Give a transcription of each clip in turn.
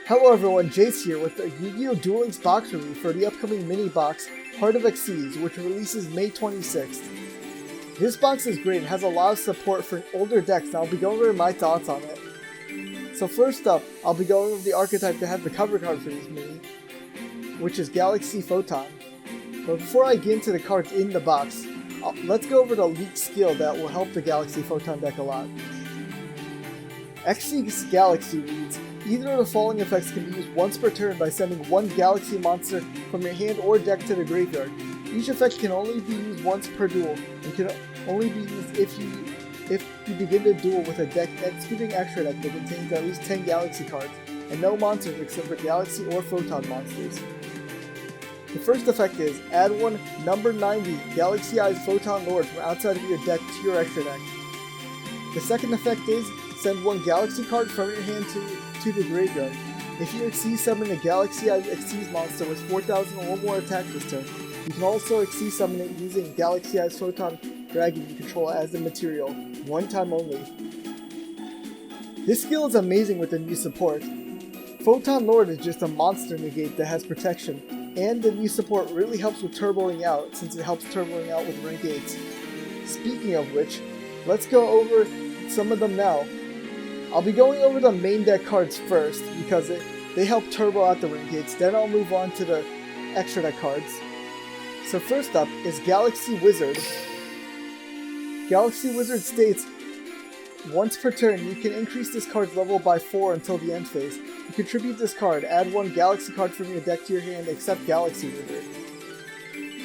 Hello everyone, Jace here with the Yu-Gi-Oh! Duel Links box review for the upcoming mini box Heart of Xyz, which releases May 26th. This box is great and has a lot of support for older decks, and I'll be going over my thoughts on it. So first up, I'll be going over the archetype that has the cover card for this mini, which is Galaxy Photon. But before I get into the cards in the box, let's go over the leaked skill that will help the Galaxy Photon deck a lot. Exes Galaxy reads, either of the following effects can be used once per turn by sending one Galaxy monster from your hand or deck to the graveyard. Each effect can only be used once per duel, and can only be used if you begin the duel with a deck executing extra deck that contains at least 10 Galaxy cards, and no monsters except for Galaxy or Photon monsters. The first effect is, add one number 90 Galaxy-ized Photon Lord from outside of your deck to your extra deck. The second effect is, send one Galaxy card from your hand to the graveyard. If you Exes summon a Galaxy-ized Exes monster with 4,000 or more attack this turn, you can also Exes summon it using Galaxy-ized Photon Dragon you control as the material, one time only. This skill is amazing with the new support. Photon Lord is just a monster negate that has protection, and the new support really helps with turboing out, since it helps turboing out with rank 8s. Speaking of which, let's go over some of them now. I'll be going over the main deck cards first, because they help turbo out the rank 8s, then I'll move on to the extra deck cards. So first up is Galaxy Wizard. Galaxy Wizard states, once per turn, you can increase this card's level by 4 until the end phase. You contribute this card, add one Galaxy card from your deck to your hand except Galaxy Wizard.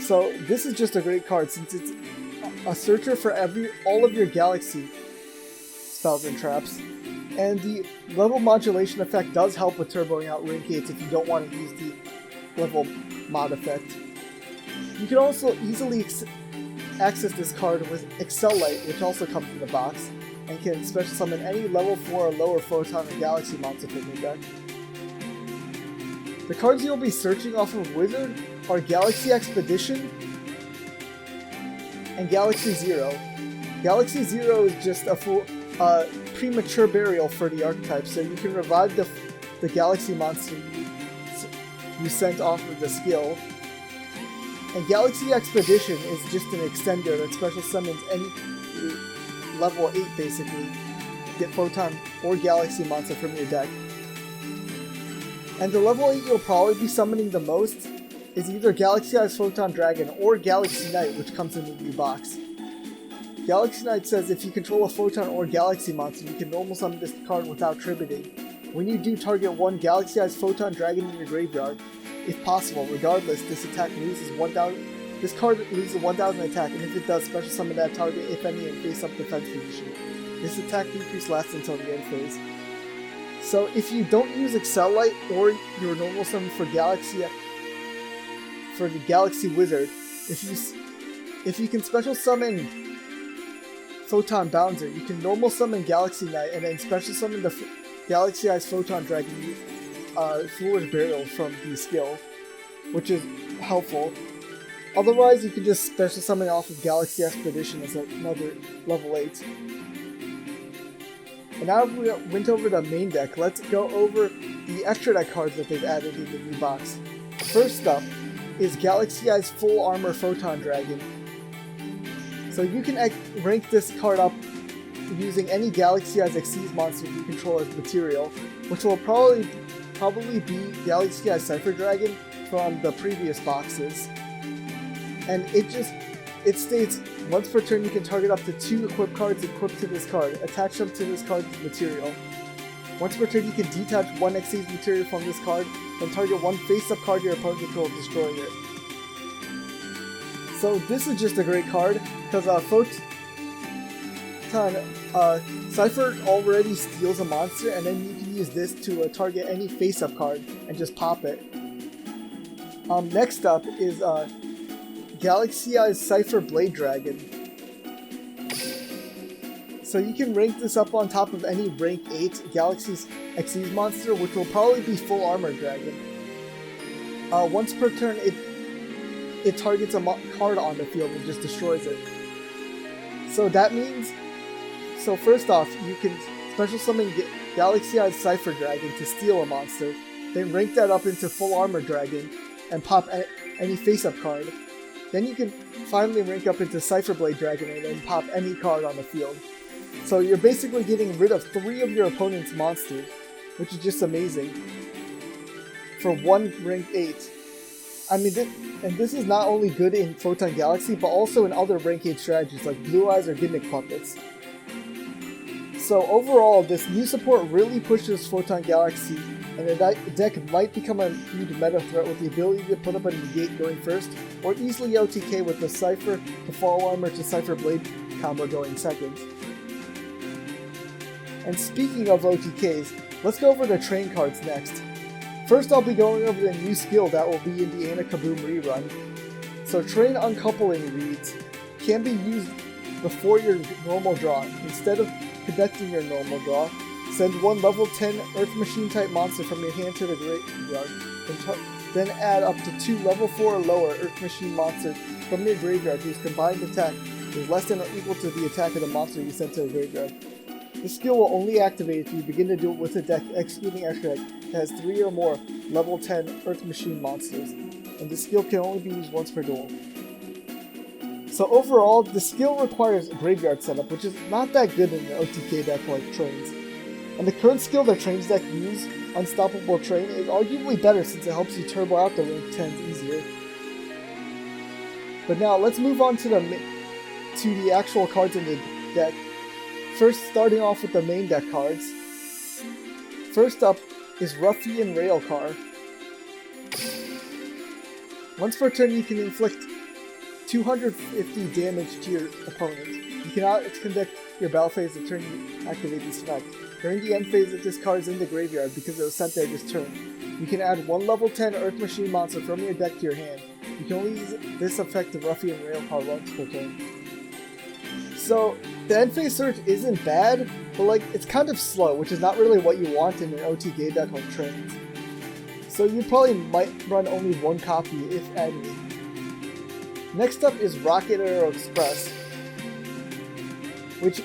So this is just a great card since it's a searcher for all of your Galaxy spells and traps. And the level modulation effect does help with turboing out rank 8s if you don't want to use the level mod effect. You can also easily access this card with Excel Light, which also comes in the box, and can special summon any level 4 or lower Photon or Galaxy monster from your deck. The cards you'll be searching off of Wizard are Galaxy Expedition and Galaxy Zero. Galaxy Zero is just a full premature burial for the archetype, so you can revive the Galaxy monster you sent off of the skill. And Galaxy Expedition is just an extender that special summons any level 8 basically, get Photon or Galaxy monster from your deck. And the level 8 you'll probably be summoning the most is either Galaxy-ized Photon Dragon or Galaxy Knight, which comes in the new box. Galaxy Knight says if you control a Photon or Galaxy monster, you can normal summon this card without tributing. When you do, target one Galaxy-ized Photon Dragon in your graveyard. If possible, regardless, this attack loses 1,000. This card loses 1,000 attack, and if it does, special summon that target, if any, in face-up defense position. This attack decrease lasts until the end phase. So if you don't use Excel Light or your normal summon for the Galaxy Wizard, if you can special summon Photon Bouncer, you can normal summon Galaxy Knight and then special summon the Galaxy-ized Photon Dragon Foolish Burial from the skill, which is helpful. Otherwise, you can just special summon off of Galaxy Expedition as another level 8. And now we went over the main deck, let's go over the extra deck cards that they've added in the new box. First up is Galaxy-ized Full Armor Photon Dragon. So you can rank this card up using any Galaxy-ized Exes monster you control as material, which will probably be Galaxy-ized Cipher Dragon from the previous boxes. And it states, once per turn you can target up to 2 equipped cards equipped to this card, attach them to this card's material. Once per turn you can detach one Exes material from this card, then target one face-up card your opponent controls, destroying it. So this is just a great card, because Cipher already steals a monster, and then you can use this to target any face-up card and just pop it. Next up is Galaxy-ized Cipher Blade Dragon. So you can rank this up on top of any rank 8 Galaxy's Exes monster, which will probably be Full Armor Dragon. Once per turn, it targets a card on the field and just destroys it. So that means, first off, you can special summon Galaxy-Eyed Cipher Dragon to steal a monster, then rank that up into Full Armor Dragon and pop any face-up card. Then you can finally rank up into Cipher Blade Dragon and then pop any card on the field. So you're basically getting rid of 3 of your opponent's monsters, which is just amazing, for 1 rank 8. I mean, this is not only good in Photon Galaxy, but also in other rank 8 strategies like Blue Eyes or Gimmick Puppets. So overall, this new support really pushes Photon Galaxy, and the deck might become a huge meta threat with the ability to put up a negate going first, or easily OTK with the Cipher to Fall Armor to Cipher Blade combo going second. And speaking of OTKs, let's go over the train cards next. First, I'll be going over the new skill that will be in the Ana Kaboom rerun. So Train Uncoupling reads, can be used before your normal draw. Instead of conducting your normal draw, send 1 level 10 Earth Machine type monster from your hand to the graveyard, then add up to 2 level 4 or lower Earth Machine monsters from your graveyard whose combined attack is less than or equal to the attack of the monster you sent to the graveyard. This skill will only activate if you begin to do it with a deck executing extra deck that has 3 or more level 10 Earth Machine monsters, and this skill can only be used once per duel. So overall, the skill requires a graveyard setup, which is not that good in an OTK deck like Trains. And the current skill that Trains deck use, Unstoppable Train, is arguably better since it helps you turbo out the rank 10s easier. But now let's move on to the actual cards in the deck. First, starting off with the main deck cards. First up is Ruffian Railcar. Once per turn, you can inflict 250 damage to your opponent. You cannot conduct your battle phase the turn you activate this effect. During the end phase, if this card is in the graveyard because it was sent there this turn, you can add 1 level 10 Earth Machine monster from your deck to your hand. You can only use this effect of Ruffian Railcar once per turn. So, the end phase search isn't bad, but it's kind of slow, which is not really what you want in an OTK deck like Trains. So you probably might run only 1 copy, if any. Next up is Rocket Aero Express, which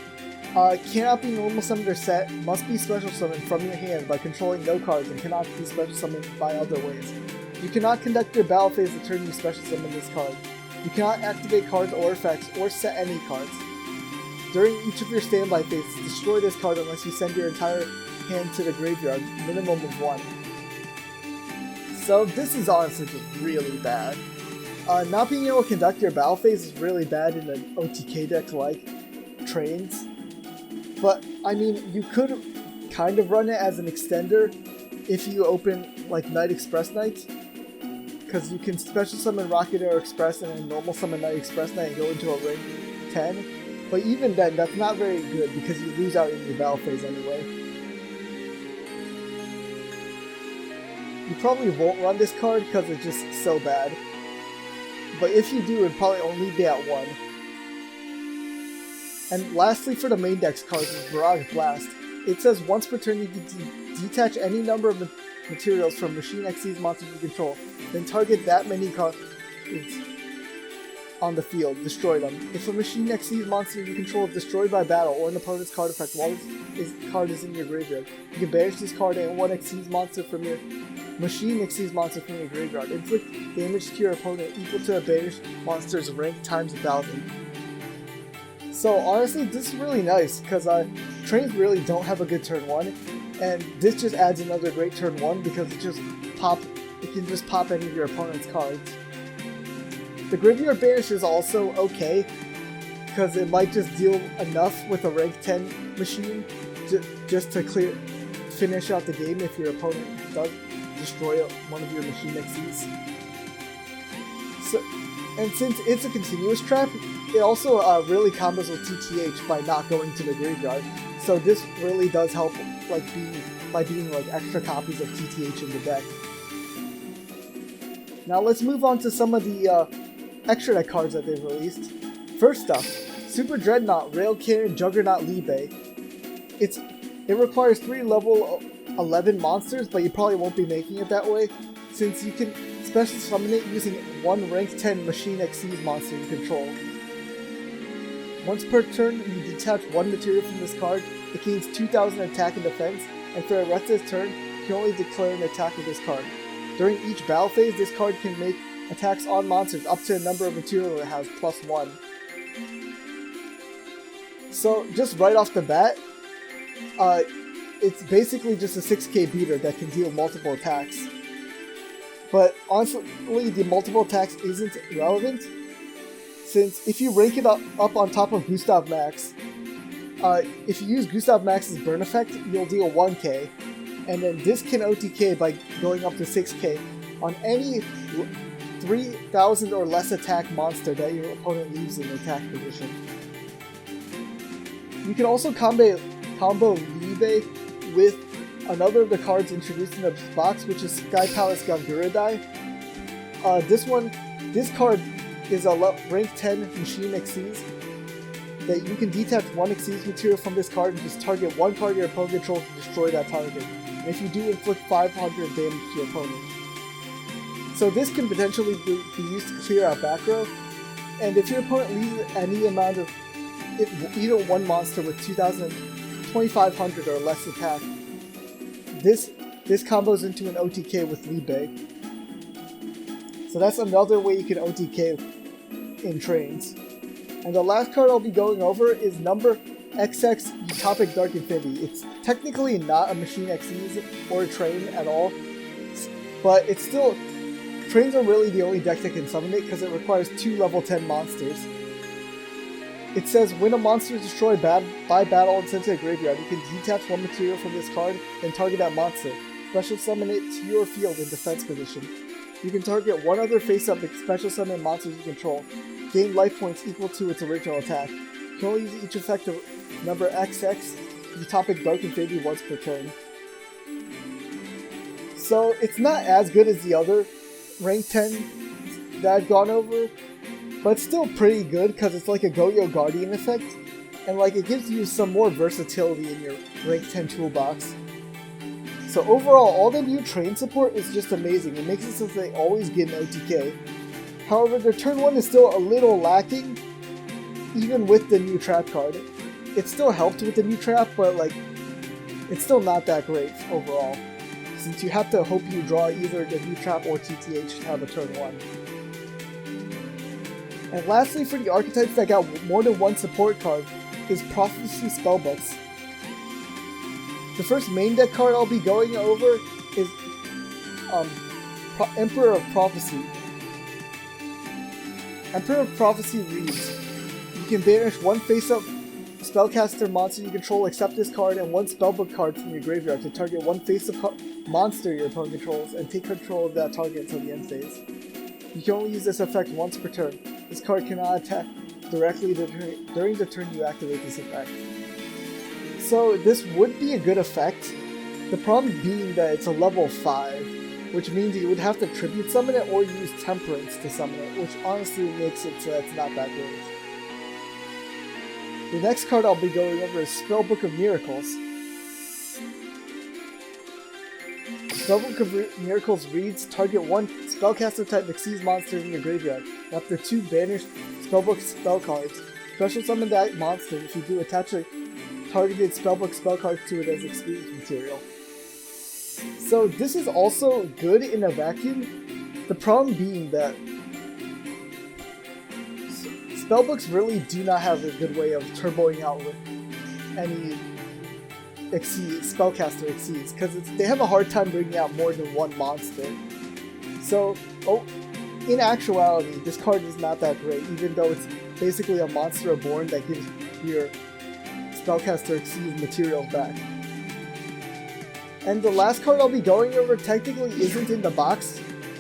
cannot be normal summoned or set, must be special summoned from your hand by controlling no cards, and cannot be special summoned by other ways. You cannot conduct your battle phase the turn you special summon this card. You cannot activate cards or effects, or set any cards. During each of your standby phases, destroy this card unless you send your entire hand to the graveyard, minimum of 1. So this is honestly just really bad. Not being able to conduct your battle phase is really bad in an OTK deck like Trains. But, I mean, you could kind of run it as an extender if you open, Night Express Knight. Because you can special summon Rocket Aero Express and then normal summon Night Express Knight and go into a rank 10. But even then, that's not very good because you lose out in your battle phase anyway. You probably won't run this card because it's just so bad. But if you do, it'd probably only be at 1. And lastly, for the main deck's cards is Barrage Blast. It says once per turn you can detach any number of materials from Machine Exes monsters you control, then target that many cards on the field, destroy them. If a Machine Exes monster you control is destroyed by battle or an opponent's card effect while this card is in your graveyard, you can banish this card and 1 Exes monster from your Machine Exes monster from your graveyard. Inflict damage to your opponent equal to a banished monster's rank times 1,000. So honestly, this is really nice because Trains really don't have a good turn 1, and this just adds another great turn 1 because it can just pop any of your opponent's cards. The Graveyard Banish is also okay, because it might just deal enough with a rank 10 machine just to finish out the game if your opponent does destroy one of your Machine Exes. And since it's a continuous trap, it also really combos with TTH by not going to the graveyard. So this really does help by being extra copies of TTH in the deck. Now let's move on to some of the extra deck cards that they've released. First up, Super Dreadnought Rail Cannon Juggernaut Libe. It requires 3 level 11 monsters, but you probably won't be making it that way, since you can special summon it using 1 rank 10 Machine Exes monster you control. Once per turn, you detach 1 material from this card, it gains 2,000 attack and defense, and for the rest of his turn, he can only declare an attack with this card. During each battle phase, this card can make attacks on monsters up to a number of material it has +1. So just right off the bat, it's basically just a 6k beater that can deal multiple attacks. But honestly, the multiple attacks isn't relevant, since if you rank it up on top of Gustav Max, if you use Gustav Max's burn effect, you'll deal 1k, and then this can OTK by going up to 6k on any 3000 or less attack monster that your opponent leaves in attack position. You can also combo Libe with another of the cards introduced in the box, which is Sky Palace Ganguridai. This card is a rank 10 machine Exes that you can detach one Exes material from this card and just target one card your opponent controls to destroy that target. And if you do, inflict 500 damage to your opponent. So this can potentially be used to clear out back row, and if your opponent leaves any amount of either one monster with 2500 or less attack, this combos into an OTK with Libe. So that's another way you can OTK in trains. And the last card I'll be going over is number XX Utopic Dark Infinity. It's technically not a machine Xyz or a train at all, but it's still... Trains are really the only deck that can summon it because it requires 2 level 10 monsters. It says, when a monster is destroyed by battle and sent to the graveyard, you can detach one material from this card and target that monster. Special summon it to your field in defense position. You can target one other face-up special summon monsters you control. Gain life points equal to its original attack. You can only use each effect of number XX, Utopic Dark Infinity once per turn. So it's not as good as the other rank 10 that I've gone over, but it's still pretty good because it's like a Go-Yo Guardian effect, and like it gives you some more versatility in your rank 10 toolbox. So overall, all the new train support is just amazing. It makes it so they always get an OTK. However, their turn 1 is still a little lacking, even with the new trap card. It still helped with the new trap, but like, it's still not that great overall, since you have to hope you draw either the new trap or TTH to have a turn 1. And lastly, for the archetypes that got more than one support card, is Prophecy Spellbooks. The first main deck card I'll be going over is Emperor of Prophecy. Emperor of Prophecy reads, you can banish one face-up spellcaster monster you control except this card and one spellbook card from your graveyard to target one face-up monster your opponent controls and take control of that target until the end phase. You can only use this effect once per turn. This card cannot attack directly during the turn you activate this effect. So this would be a good effect, the problem being that it's a level 5, which means you would have to tribute summon it or use Temperance to summon it, which honestly makes it so it's not that great. The next card I'll be going over is Spellbook of Miracles. Spellbook of Miracles reads, target one spellcaster type Exes monster in your graveyard. After 2 banished Spellbook spell cards, special summon that monster. If you do, attach a targeted Spellbook spell card to it as exclusive material. So this is also good in a vacuum, the problem being that Spellbooks really do not have a good way of turboing out with any spellcaster Exes, because they have a hard time bringing out more than one monster. So, in actuality, this card is not that great, even though it's basically a monster reborn that gives your spellcaster Exes materials back. And the last card I'll be going over technically isn't in the box,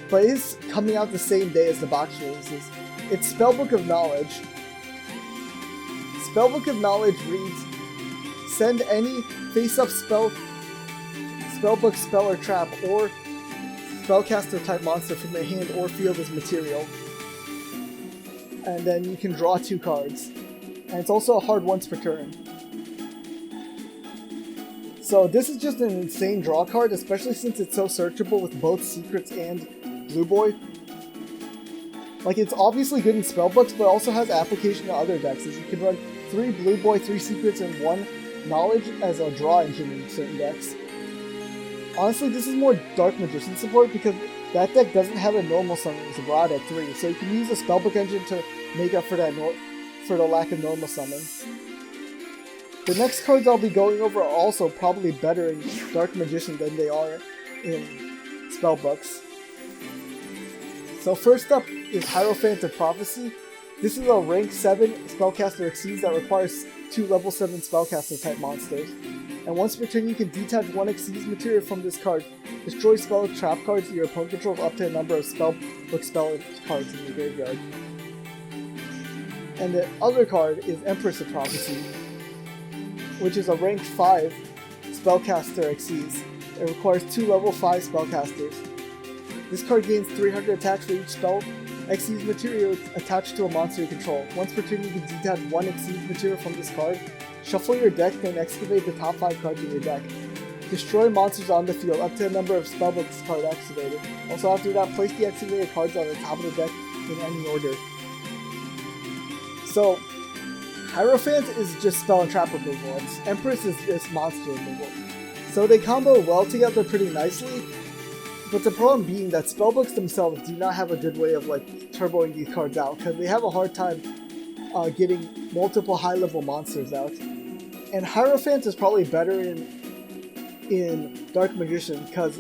but is coming out the same day as the box releases. It's Spellbook of Knowledge. Spellbook of Knowledge reads, send any face-up spellbook spell or trap or spellcaster type monster from your hand or field as material. And then you can draw 2 cards. And it's also a hard once per turn. So this is just an insane draw card, especially since it's so searchable with both Secrets and Blue Boy. Like, it's obviously good in Spellbooks, but also has application to other decks, as you can run 3 Blue Boy, 3 Secrets, and 1 Knowledge as a draw engine in certain decks. honestly, this is more Dark Magician support because that deck doesn't have a normal summon. It's Rod at 3, so you can use a Spellbook engine to make up for that for the lack of normal summon. The next cards I'll be going over are also probably better in Dark Magician than they are in Spellbooks. So first up is Hierophant of Prophecy. This is a rank 7 spellcaster Exes that requires 2 level 7 spellcaster type monsters. And once per turn you can detach 1 Exes material from this card, destroy spell trap cards your opponent controls up to a number of Spellbook spell cards in your graveyard. And the other card is Empress of Prophecy, which is a rank 5 spellcaster Exes. It requires 2 level 5 spellcasters. This card gains 300 attacks for each spell Exes material attached to a monster you control. Once per turn you can detach 1 Exes material from this card, shuffle your deck, then excavate the top 5 cards in your deck. Destroy monsters on the field up to a number of Spellbooks cards activated. Also after that, place the activated cards on the top of the deck in any order. So, Hierophant is just spell and trap removal, and Empress is just monster removal. So they combo well together pretty nicely, but the problem being that Spellbooks themselves do not have a good way of like turboing these cards out, because they have a hard time getting multiple high-level monsters out. And Hierophant is probably better in Dark Magician, because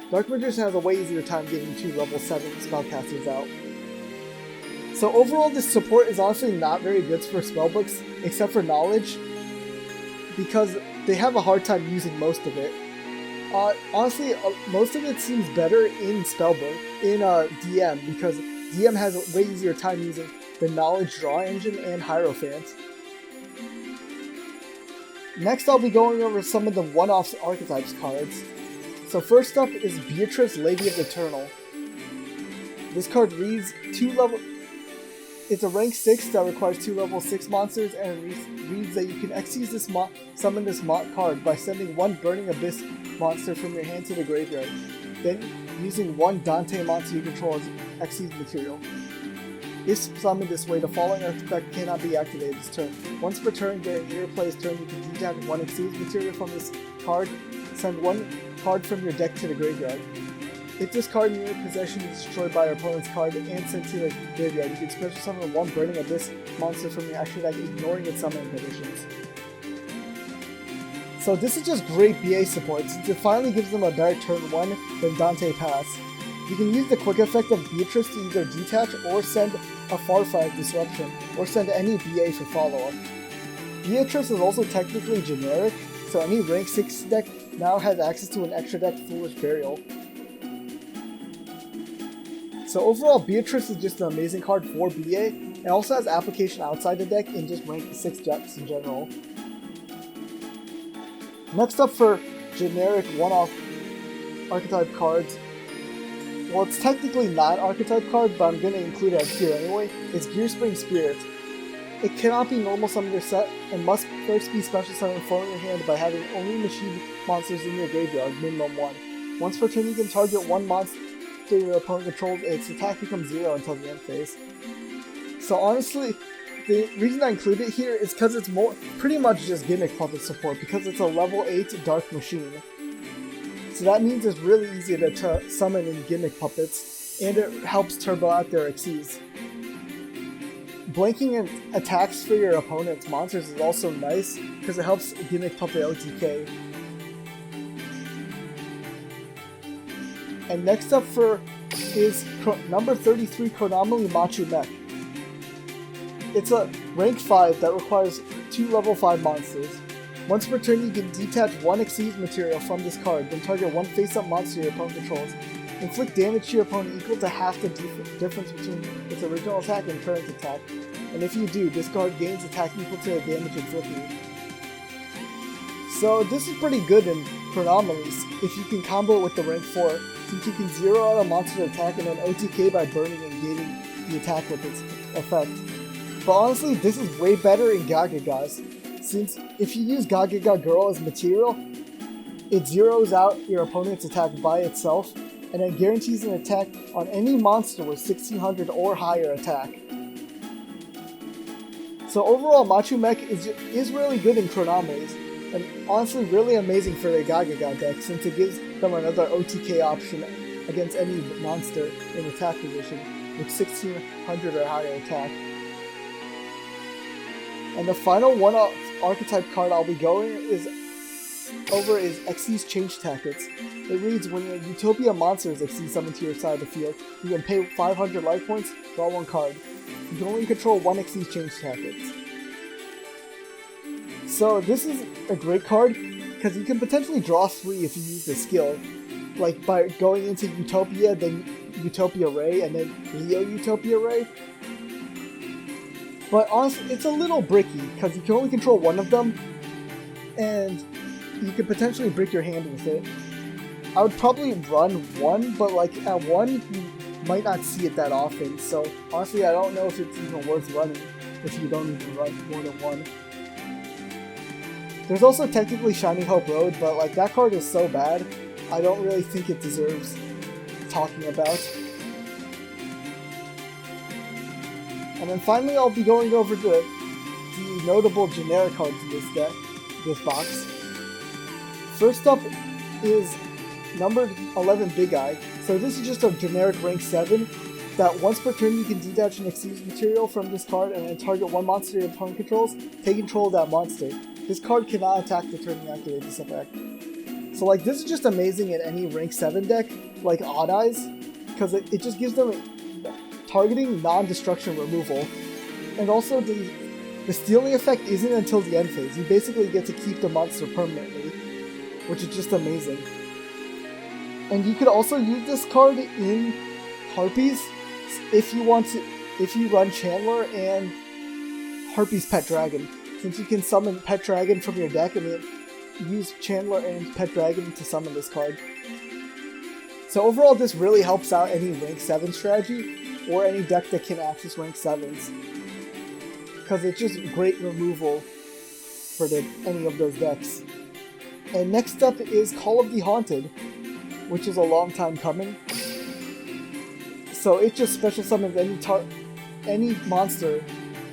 Dark Magician has a way easier time getting 2 level 7 spellcasters out. So overall, this support is honestly not very good for Spellbooks, except for Knowledge, because they have a hard time using most of it. Honestly, most of it seems better in Spellbook, in DM, because DM has a way easier time using the Knowledge Draw Engine and Hierophant. Next, I'll be going over some of the one-off archetypes cards. So first up is Beatrice, Lady of the Eternal. This card reads 2 level... It's a rank 6 that requires 2 level 6 monsters, and it reads that you can Exes this summon this card by sending 1 Burning Abyss monster from your hand to the graveyard, then using 1 Dante monster you control as Exes material. If summoned this way, the following effect cannot be activated this turn. Once per turn during your play's turn, you can detach 1 Exes material from this card, send 1 card from your deck to the graveyard. If this card in your possession is destroyed by your opponent's card and sent to the graveyard, you can special summon 1 Burning Abyss monster from your action deck, ignoring its summoning conditions. So this is just great BA support, since it finally gives them a better turn 1 than Dante Pass. You can use the quick effect of Beatrice to either detach or send a Farfetch'd Disruption, or send any BA for follow-up. Beatrice is also technically generic, so any rank 6 deck now has access to an extra deck Foolish Burial. So overall, Beatrice is just an amazing card for BA, and also has application outside the deck in just rank 6 decks in general. Next up for generic one-off archetype cards, well, it's technically not an archetype card, but I'm going to include it here anyway, is Gearspring Spirit. It cannot be normal summoned or set, and must first be special summoned from your hand by having only machine monsters in your graveyard, minimum 1. Once per turn you can target 1 monster your opponent controls, its attack becomes 0 until the end phase. So honestly, the reason I include it here is because it's pretty much just Gimmick Puppet support, because it's a level 8 Dark Machine. So that means it's really easy to summon in Gimmick Puppets, and it helps turbo out their Exes. Blanking in attacks for your opponent's monsters is also nice, because it helps Gimmick Puppet OTK. And next up is number 33 Chronomaly Macho Mac. It's a rank 5 that requires 2 level 5 monsters. Once per turn you can detach 1 Exes material from this card, then target 1 face-up monster your opponent controls. Inflict damage to your opponent equal to half the difference between its original attack and current attack. And if you do, this card gains attack equal to the damage inflicted. So this is pretty good in Chronomalies, if you can combo it with the rank 4, since you can zero out a monster's attack and then OTK by burning and gaining the attack with its effect. But honestly, this is way better in Gagagas, since if you use Gagaga Girl as material, it zeroes out your opponent's attack by itself, and then guarantees an attack on any monster with 1600 or higher attack. So overall, Macho Mac is really good in Chronomalies, and honestly really amazing for the Gagaga deck since it gives them another OTK option against any monster in attack position with 1600 or higher attack. And the final one archetype card I'll be going over is Exes Change Tactics. It reads, when a Utopia monster is Exes summoned to your side of the field, you can pay 500 life points, draw one card. You can only control one Exes Change Tactics. So this is a great card, because you can potentially draw 3 if you use the skill. Like by going into Utopia, then Utopia Ray, and then Leo Utopia Ray. But honestly, it's a little bricky, because you can only control one of them, and you could potentially break your hand with it. I would probably run one, but like at one, you might not see it that often, so honestly I don't know if it's even worth running if you don't even run more than one. There's also technically Shining Hope Road, but like that card is so bad, I don't really think it deserves talking about. And then finally I'll be going over the notable generic cards in this box. First up is numbered 11 Big Eye. So this is just a generic rank 7 that once per turn you can detach an Exes material from this card and then target one monster your opponent controls, take control of that monster. This card cannot attack the turn you activate this effect. So like this is just amazing in any rank 7 deck, like Odd Eyes, because it just gives them targeting non-destruction removal. And also the stealing effect isn't until the end phase. You basically get to keep the monster permanently, which is just amazing. And you could also use this card in Harpies if you want to, if you run Chandler and Harpies Pet Dragon. Since you can summon Pet Dragon from your deck and then use Chandler and Pet Dragon to summon this card. So overall this really helps out any rank 7 strategy or any deck that can access rank 7s. Because it's just great removal for any of those decks. And next up is Call of the Haunted, which is a long time coming. So it just special summons any monster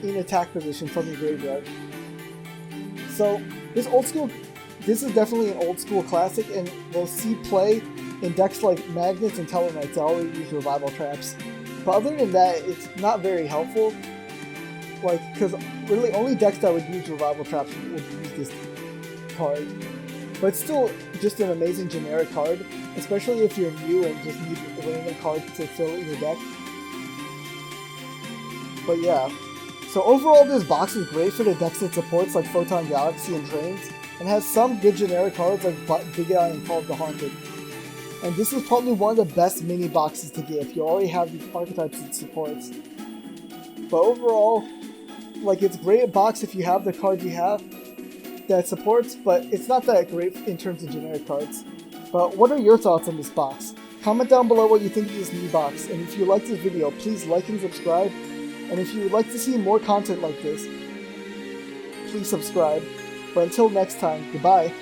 in attack position from your graveyard. So this is definitely an old school classic, and we'll see play in decks like Magnets and Tellarknights that already use revival traps. But other than that, it's not very helpful. Like, because really only decks that would use revival traps would use this card. But it's still just an amazing generic card, especially if you're new and just need a random card to fill in your deck. But yeah, so overall this box is great for the decks it supports like Photon Galaxy and Drains, and has some good generic cards like Big Eye and Call of the Haunted. And this is probably one of the best mini boxes to get if you already have the archetypes it supports. But overall, like it's a great box if you have the cards you have that it supports, but it's not that great in terms of generic cards. But what are your thoughts on this box? Comment down below what you think of this mini box, and if you liked this video, please like and subscribe. And if you would like to see more content like this, please subscribe. But until next time, goodbye.